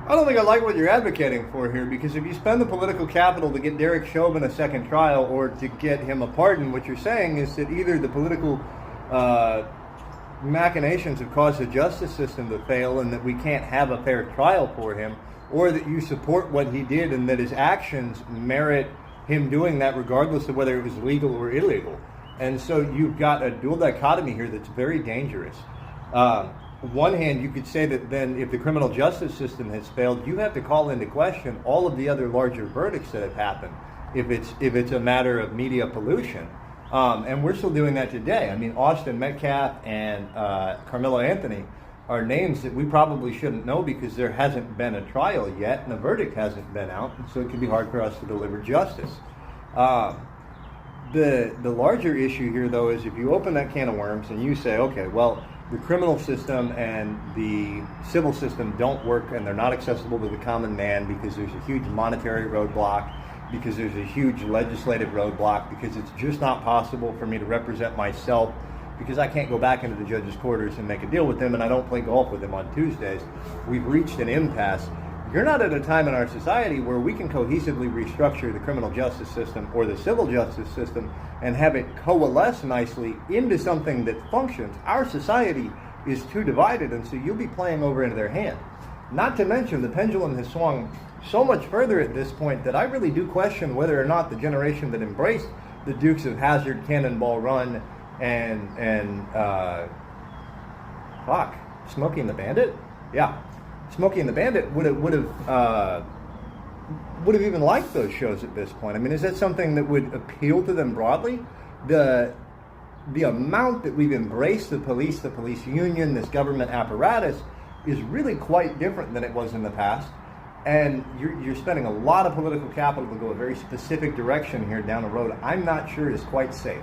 I don't think I like what you're advocating for here, because if you spend the political capital to get Derek Chauvin a second trial or to get him a pardon, what you're saying is that either the political machinations have caused the justice system to fail and that we can't have a fair trial for him, or that you support what he did and that his actions merit him doing that regardless of whether it was legal or illegal. And so you've got a dual dichotomy here that's very dangerous. One hand, you could say that then if the criminal justice system has failed, you have to call into question all of the other larger verdicts that have happened if it's a matter of media pollution. And we're still doing that today. I mean, Austin Metcalf and Carmelo Anthony are names that we probably shouldn't know because there hasn't been a trial yet and the verdict hasn't been out, and so it can be hard for us to deliver justice. The larger issue here, though, is if you open that can of worms and you say, okay, well, the criminal system and the civil system don't work and they're not accessible to the common man because there's a huge monetary roadblock, because there's a huge legislative roadblock, because it's just not possible for me to represent myself, because I can't go back into the judge's quarters and make a deal with him, and I don't play golf with him on Tuesdays. We've reached an impasse. You're not at a time in our society where we can cohesively restructure the criminal justice system or the civil justice system and have it coalesce nicely into something that functions. Our society is too divided, and so you'll be playing over into their hand. Not to mention the pendulum has swung so much further at this point that I really do question whether or not the generation that embraced the Dukes of Hazzard, Cannonball Run, and Smokey and the Bandit? Yeah. Smokey and the Bandit would have even liked those shows at this point. I mean, is that something that would appeal to them broadly? The amount that we've embraced the police union, this government apparatus, is really quite different than it was in the past. And you're spending a lot of political capital to go a very specific direction here down the road I'm not sure is quite safe.